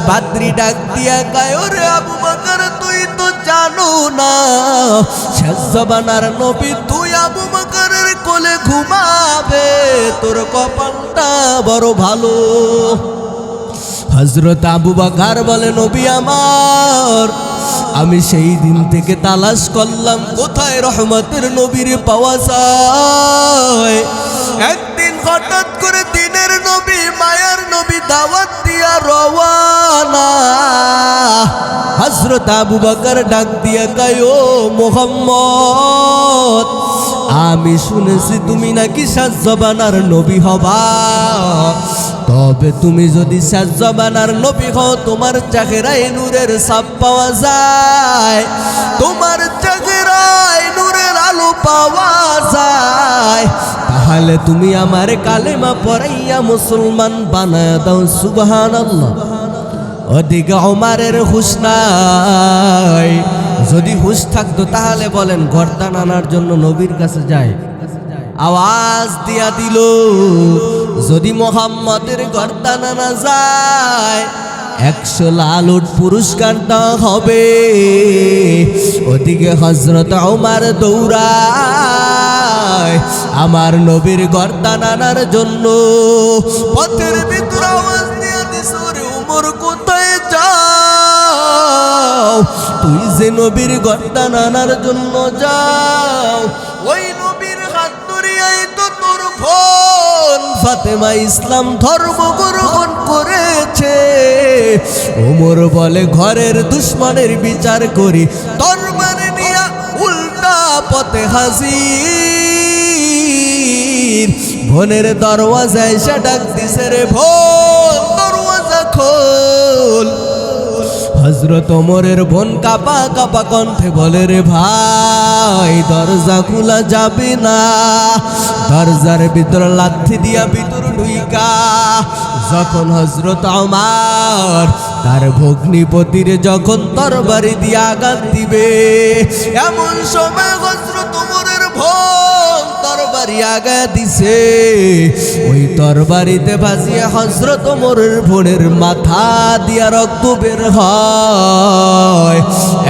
পাদ্রী ডাক দিয়া কয়, ওরে আবু বকর, তুই তো জানো না শেষ জমানার নবী তুই আবু বকরের কোলে ঘুমাবে, তোর কপালটা বড় ভালো। হযরত আবু বকর বলে, নবী আমার, আমি সেই দিন থেকে তালাশ করলাম কোথায় রহমতের নবীর পাওয়া যায়। একদিন হঠাৎ করে দিনের নবী, মায়ার নবী দাওয়াত দিয়া রওয়ানা। হযরত আবু বকর ডাক দিয়া কয়, ও মুহাম্মদ, আমি শুনেছি তুমি নাকি শেষ জমানার নবী হবা, তবে তুমি যদি শেষ জমানার নবী হও, তোমার চেহারায় নূরের ছাপ পাওয়া যায়, তোমার চেহারায় নূরের আলো পাওয়া যায়, তাহলে তুমি আমার কালেমা পড়াইয়া মুসলমান বানায় দাও। সুবহানাল্লাহ। ওদিকে ওমরের হুঁশ নাই। যদি হুঁশ থাকতো তাহলে বলেন গর্দান আনার জন্য নবীর কাছে যায়, আওয়াজ দিয়া দিল, যদি মুহাম্মদের গর্দান আনা যায় 100 লাল উট পুরস্কার দেওয়া হবে। ওদিকে হযরত ওমর দৌড়ায় আমার নবীর গর্দান আনার জন্য। পথের ভিতরে আওয়াজ দিয়া দিছে, ওরে ওমর কোথায় যাও? তুই যে নবীর গর্দান আনার জন্য যাও, ওই নবীর হাত ধরিয়াই তো তোর বোন ফাতেমা ইসলাম ধর্ম গ্রহণ করেছে। ওমর বলে, ঘরের দুশ্মনের বিচার করি, তরবারি নিয়া উল্টা পথে হাজির। বোনের দরওয়াজায় এসে ডাক দিছে, রে বোন দরওয়াজা খোল। হযরত ওমরের বোন কাপা কাপা কণ্ঠে বলে, রে ভাই দরজা খোলা যাবে না। দরজার ভিতর লাথি দিয়া ভিতর ঢুইকা যখন হযরত ওমর তার ভগ্নিপতির যখন তরবারি দিয়ে আঘাত দিবে, এমন সময় হযরত ওমরের বোন তরবারি তরবারি আগা দিছে ওই তরবারিতে ভাজিয়ে হযরত ওমরের বোনের মাথা দিয়া রক্ত বের হয়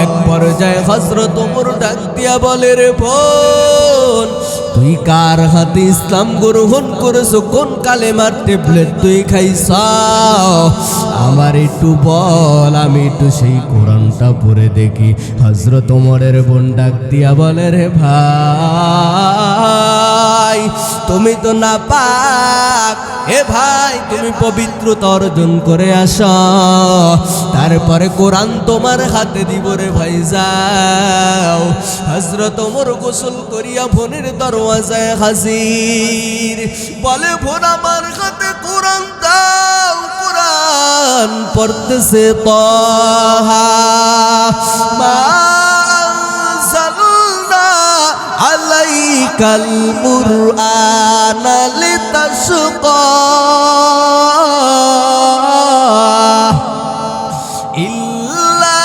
এক পর্যায়ে হযরত ওমর ডাক দিয়া বলে রে বোন তুই কার হাতে ইসলাম গ্রহণ করেছো কোন কালেমার ট্যাবলেট তুই খাইছ আমার একটু বল আমি একটু সেই কোরআনটা পড়ে দেখি হযরত ওমরের বোন ডাক দিয়া বলে রে ভাই তুমি তো নাপাক এ ভাই তুমি পবিত্রতা অর্জন করে আসো তারপরে কোরআন তোমার হাতে দিব রে ভাই যাও হযরত ওমর গোসল করিয়া বোনের দরওয়াজায় হাজির বলে বোন আমার হাতে কোরআন দাও কোরআন পড়তেছে তাহা মা আনজালনা আলাইকাল কুরআনা লিতাশকা ইল্লা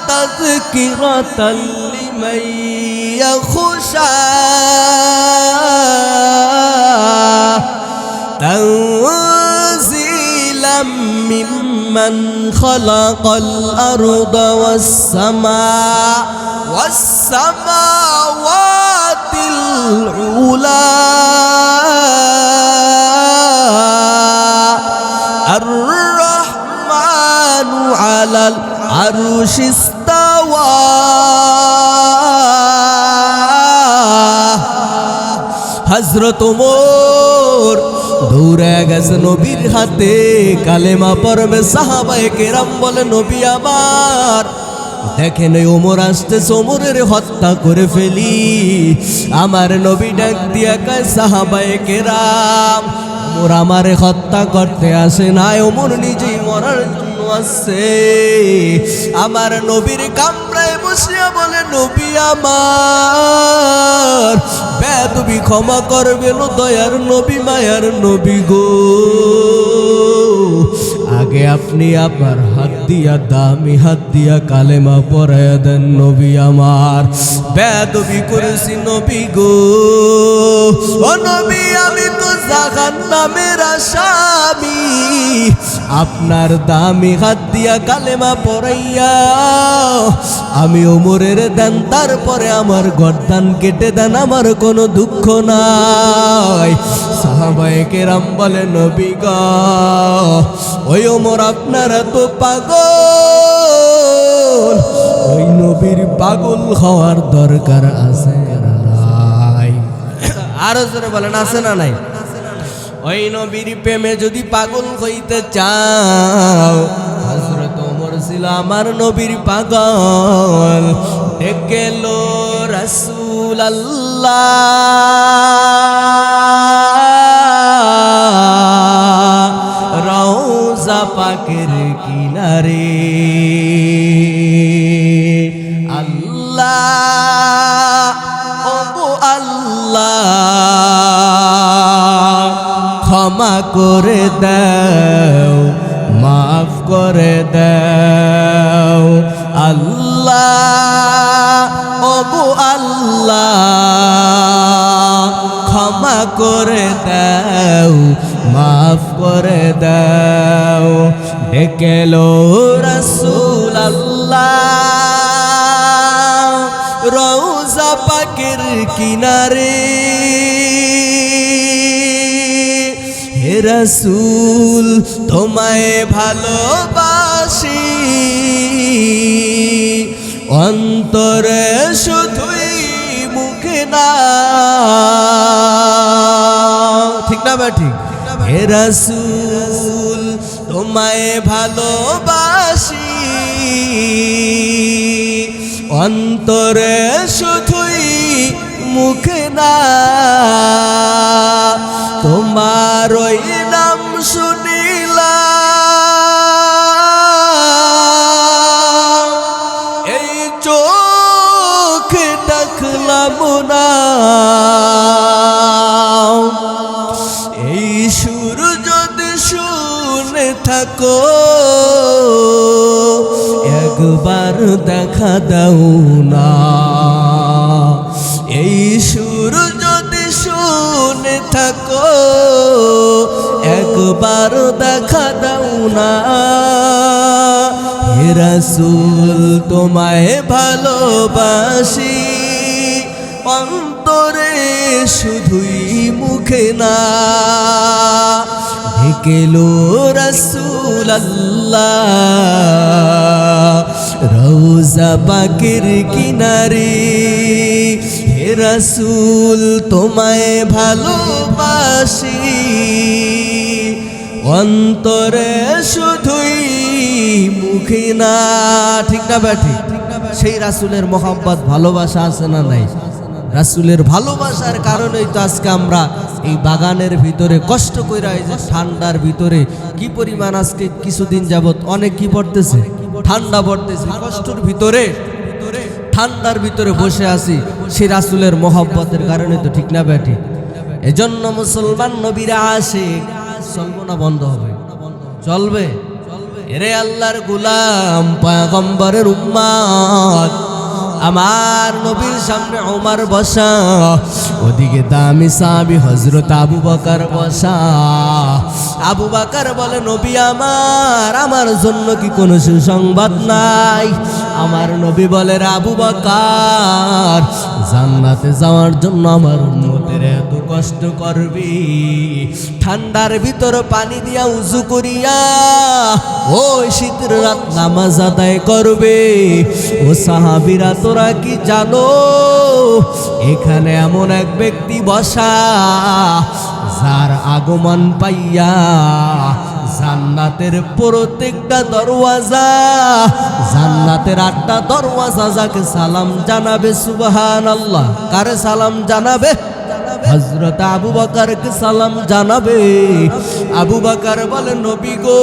তাযকিরাতাল লিমান ইয়াখশা তানজিলাম মিম্মান খালাকাল আরদা ওয়াস সামাওয়াতিল উলা আর-রহমানু আলাল আরশি ইস্তাওয়া হযরত ওমর দৌড়ে গেছে নবীর হাতে কালেমা পড়বে সাহাবায়ে কেরাম বলে নবী আমার দেখেন ওমর আসতেছে ওমরের হত্যা করে ফেলি আমার নবী ডাক দিয়া কয় সাহাবায়ে কেরাম ওমর আমারে হত্যা করতে আসে না ওমর নিজেই মরার জন্য আসছে আমার নবীর কামরায় বসিয়া বলে নবী আমার বেদবি ক্ষমা করবেন দয়ার নবী মায়ার নবী গো আগে আপনি আপনার হাত দিয়া দামি হাত দিয়া কালেমা পড়ায়া দেন নবী আমার বেদবি করেছি নবী গো ও নবী আমি তো জাহান্নামের আসামি আপনার দামি হাত দিয়া কালেমা পড়াইয়া আমি ওমরের দেন তারপরে আমার গর্দান কেটে দেন আমার কোনো দুঃখ নাই সাহাবায়ে কেরাম বলে নবী গো ওই ওমর আপনারা তো পাগল ওই নবীর পাগল হওয়ার দরকার আছে না নাই আরো জোরে বলেন আছে না নাই ওই নবীর প্রেমে যদি পাগল হইতে চাও হযরত ওমর ছিল আমার নবীর পাগল ডেকেল রাসূলুল্লাহ রওজা পাকের কিনারে আল্লাহ ও আল্লাহ ক্ষমা করে দাও মাফ করে দাও আল্লাহ ও আল্লাহ ক্ষমা করে দাও মাফ করে দাও ডেকেলো রাসূলুল্লাহ রওজা পাকের কিনারে হে রাসূল তোমায় ভালোবাসি অন্তরে শুধুই মুখে না ঠিক না বা ঠিক হে রাসূল তোমায় ভালোবাসি অন্তরে শুধুই মুখে না তোমার ওই নাম শুনিলাম এই চোখ দেখলাম না এই সুর যদি শুনে থাকো একবার দেখা দাও না এই সুর যদি থাকো, একবার দেখা দাও না। হে রাসূল তোমায় ভালোবাসি, অন্তরে শুধুই মুখে না। ঢেকেলো রাসূলুল্লাহ রওজা পাকের কিনারে। হে রাসূল তোমায় ভালোবাসি, অন্তরে শুধুই মুখে না। ঠিক না ব্যাঠি? সেই রাসূলের মোহাব্বত ভালোবাসা আছে না নাই? রাসূলের ভালোবাসার কারণেই তো আজকে আমরা এই বাগানের ভিতরে কষ্ট কইরা, এই যে ঠান্ডার ভিতরে কি পরিমাণ আজকে কিছুদিন যাবত অনেক কি পড়তেছে, ঠান্ডা পড়তেছে, কষ্টের ভিতরে ঠান্ডার ভিতরে বসে আছি সেই রাসূলের মোহাব্বতের কারণে তো। ঠিক না ব্যাঠি? এজন্য মুসলমান নবীরা আসে, চলবো না বন্ধ হবে? চলবে। এরে আল্লাহর গোলাম পয়গম্বরের উম্মত, আমার নবীর সামনে ওমর বসা, ওদিকে দামি সাহাবী হযরত আবু বকর বসা। আবু বকর বলে, নবী আমার জন্য কি কোনো সুসংবাদ নাই? আমার নবী বলে, আবু বকর, জান্নাতে যাওয়ার জন্য আমার উম্মতের এত কষ্ট করবি, ঠান্ডার ভিতর পানি দিয়া উযু করিয়া ওই শীতের রাত নামাজ আদায় করবে। ও সাহাবীরা, তোরা কি জানো এখানে এমন এক ব্যক্তি বসা, যার আগমন পাইয়া জান্নাতের প্রত্যেকটা দরওয়াজা, জান্নাতের 8টা দরওয়াজা যাকে সালাম জানাবে। সুবহানাল্লাহ। কারে সালাম জানাবে? হযরত আবু বকরকে সালাম জানাবে। আবু বকর বলে, নবী গো,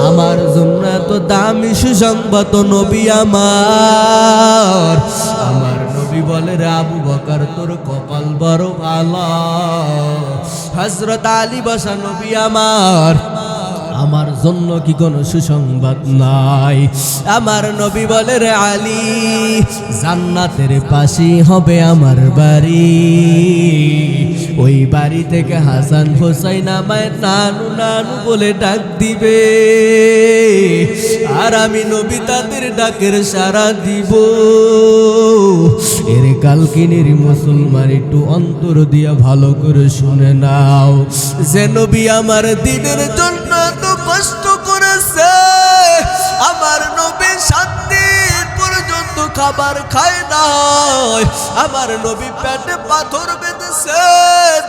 আমার জন্য এত দামি সুসংবাদ নবী আমার। আমার নবী বলে, রে আবু বকর, তোর কপাল বড় ভালো। হযরত আলী বসা, নবী আমার জন্য কি কোনো সুসংবাদ নাই? আমার নবী বলে, রে আলী, জান্নাতের পাশেই হবে আমার বাড়ি, ওই বাড়ি থেকে হাসান হোসাইন আমায় নানু নানু বলে ডাক দিবে, আর আমি নবী তাদের ডাকের সাড়া দিব। এর কালকিনির মুসলমান একটু অন্তর দিয়া ভালো করে শুনে নাও, যে নবী আমার দিনের জন্য তো কষ্ট করেছে, আমার নবী শান্তির পর্যন্ত খাবার খায় নাই, আমার নবী পেটে পাথর বেঁধেছে,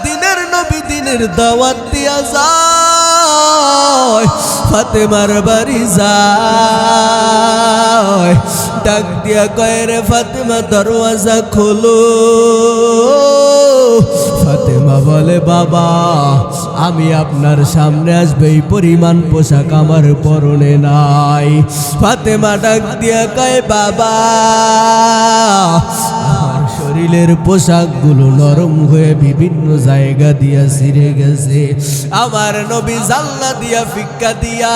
দিনের নবী দিনের দাওয়াত দিয়া যায়, ফাতেমার বাড়ি যায়, ডাক দিয়া কয়, রে ফাতেমা দরওয়াজা খোলো। ফাতেমা বলে, বাবা, আমি আপনার সামনে আসবে এই পরিমাণ পোশাক আমার পরনে নাই। ফাতেমা ডাক দিয়া কয়, বাবা, আমার শরীরের পোশাকগুলো নরম হয়ে বিভিন্ন জায়গা দিয়া ছিঁড়ে গেছে, আমার নবী জাল্লা দিয়া ফিক্কা দিয়া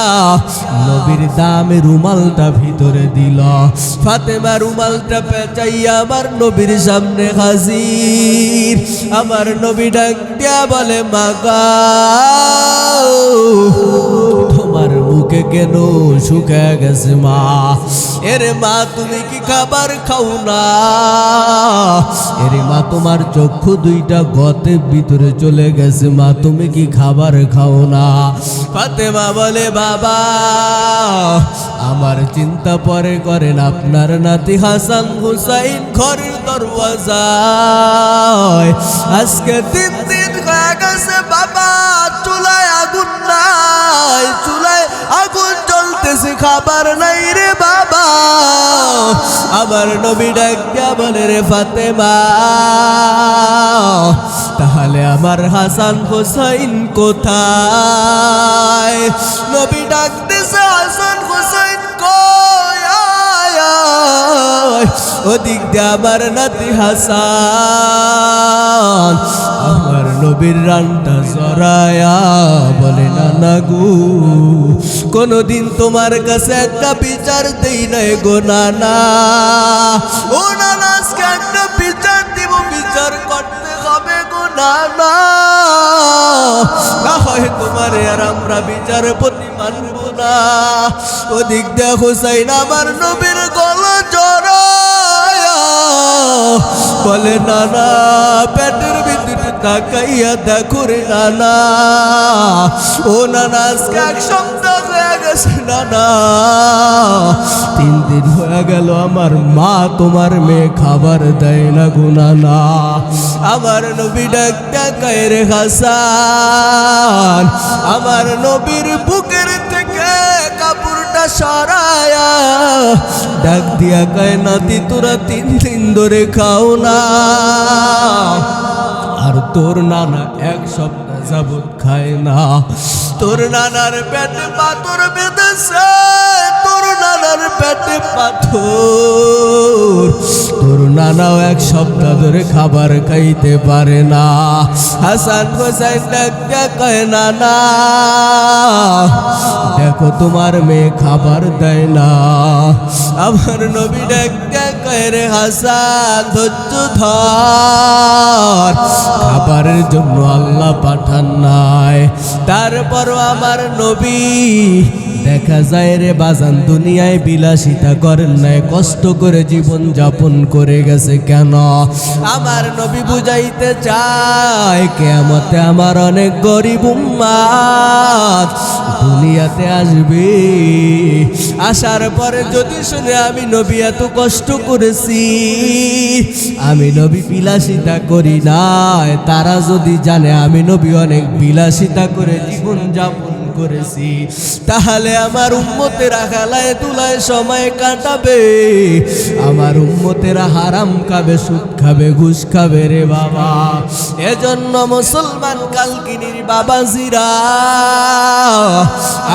নবীর দামে রুমালটা ভিতরে দিল। ফাতেমা রুমালটা পেঁচাইয়া আমার নবীর সামনে হাজির। আমার নবী ডাক দিয়া বলে, মাগা, তোমার মুখে কেন শুকিয়ে গেছে মা? এরে মা, তুমি কি খাবার খাও না? এরে মা, তোমার চক্ষু দুইটা গতের ভিতরে চলে গেছে মা, তুমি কি খাবার খাও না? ফাতেমা বলে, বাবা, আমার চিন্তা পরে করেন, আপনার নাতি হাসান হুসাইন ঘরের দরওয়াজায় আজকে 3 দিন হয়ে গেছে বাবা, চুলায় আগুন নাই, চুলায় আগুন জ্বলতেছে, খাবার নাই রে বাবা। আমার নবী ডাক দিয়া বলে, রে ফাতেমা, তাহলে আমার হাসান হোসাইন কোথায়? নবী ডাক দিছে, হাসান হোসাইন কই? আয় আয়, ওদিক দিয়ে আমার নাতি হাসান। আমার নবীর রানটা জড়ায়া বলে, নানা গো, কোনদিন তোমার কাছে একটা বিচার দেই নাই গো নানা। ও নানা, আজকে একটা বিচার দিব, বিচার করতে হবে গো না না, না হয় তোমারে আর আমরা বিচারপতি মানব না। ওদিক দিয়ে হুসাইন আমার নবীর গলা জড়ায়া বলে নানা, পেটের ভিতরে তাকাইয়া দেখো রে নানা, ও নানা আজকে 1 সপ্তাহ হয়ে গেছে নানা, 3 দিন হয়ে গেল আমার মা তোমার মেয়ে খাবার দেয় না গো নানা। আমার নবী ডাক ডাকায় রে হাসান, আমার নবীর বুকের থেকে কাপড়টা সরায়া ডাক দিয়া কয় নাতি তোরা 3 দিন ধরে খাও না, আর তোর নানা 1 সপ্তাহ যাবত খায় না। তোর নানার পেটে পাথর বেঁধেছে, তোর নানার পেটে পাথর, তোর নানাও 1 সপ্তাহ ধরে খাবার খাইতে পারে না। হাসান হোসেন ডাকতে কয় নানা দেখো তোমার মেয়ে খাবার দেয় না। আমার নবী ডাকতে কয় রে হাসান ধৈর্য ধর, খাবারের জন্য আল্লাহ পাঠান নাই। তারপরও আমার নবী দেখা যায় রে বাজান দুনিয়ায় বিলাসিতা করেন নাই, কষ্ট করে জীবন যাপন করে গেছে কেন? আমার নবী বুঝাইতে চায় কিয়ামতে আমার অনেক গরিব উম্মাত দুনিয়াতে আসবে, আসার পরে যদি শুনে আমি নবী এত কষ্ট করেছি, আমি নবী বিলাসিতা করি নাই, তারা যদি জানে আমি নবী অনেক বিলাসিতা করে জীবন যাপন করেছি, তাহলে আমার উম্মতেরা খেলায় তুলায় সময় কাটাবে, আমার উম্মতেরা হারাম খাবে, সুদ খাবে, ঘুষ খাবে রে বাবা। এজন্য মুসলমান কালকিনির বাবাজিরা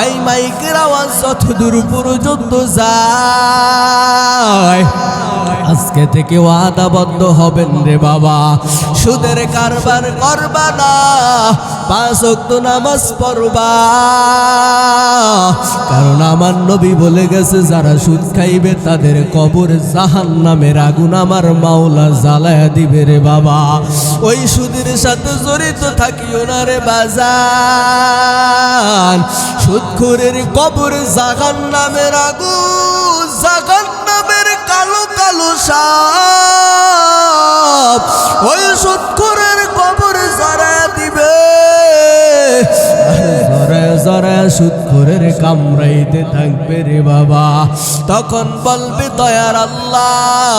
আই মাইকের আওয়াজ যত দূর পর্যন্ত যায়, আজকে থেকে ওয়াদাবদ্ধ হবেন রে বাবা, সুদের কারবার করবা না, 5 ওয়াক্ত নামাজ পড়বা, কারণ আমার নবী বলে গেছে যারা সুদ খাইবে তাদের কবর জাহান্নামের আগুন আমার মাওলা জ্বালায়া দিবে রে বাবা। ওই সুদের সাথে জড়িত থাকিও না রে বাজান, সুদখোরের কবর জাহান্নামের আগুন, জাহান্নামের কালো কালো সাপ ওই সুদখোরের কবর জ্বালায়া দিবে, জরায়া সুদখোরের কামড়াইতে থাকবে রে বাবা। তখন বলবে দয়ার আল্লাহ,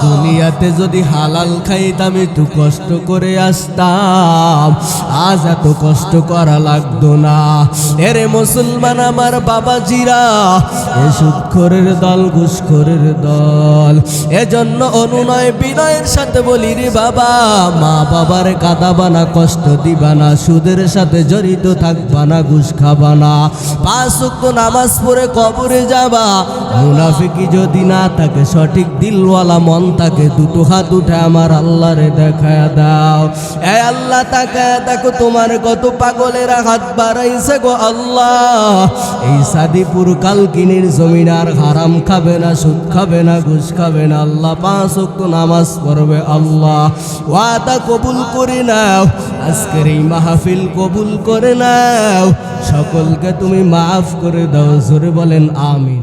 দুনিয়াতে যদি হালাল খাইতাম একটু কষ্ট করে আসতাম, আজ এত কষ্ট করা লাগতো না। এরে মুসলমান আমার বাবাজিরা, এ সুদখোরের দল, ঘুষখোরের দল, এজন্য অনুনয় বিনয়ের সাথে বলি রে বাবা, মা বাবার কাঁদাবা না, কষ্ট দিবা না, সুদের সাথে জড়িত থাকবা না, ঘুষ খাবা না, 5 ওয়াক্ত নামাজ পড়ে কবরে যাবা। মুনাফিকি যদি না থাকে, সঠিক দিলওয়ালা মন থাকে, 2 হাত উঠে আমার আল্লাহরে দেখায়া দাও, এ আল্লাহ তাকায়া দেখো তোমার কত পাগলেরা হাত বাড়াইছে গো আল্লাহ। এই সাদিপুর কালকিনির জমিন আর হারাম খাবে না, সুদ খাবে না, ঘুষ খাবে না, আল্লাহ 5 ওয়াক্ত নামাজ পড়বে। আল্লাহ ওয়াদা কবুল করে নাও, আজকের এই মাহফিল কবুল করে নাও, সকলকে তুমি মাফ করে দাও, জোরে বলেন আমিন।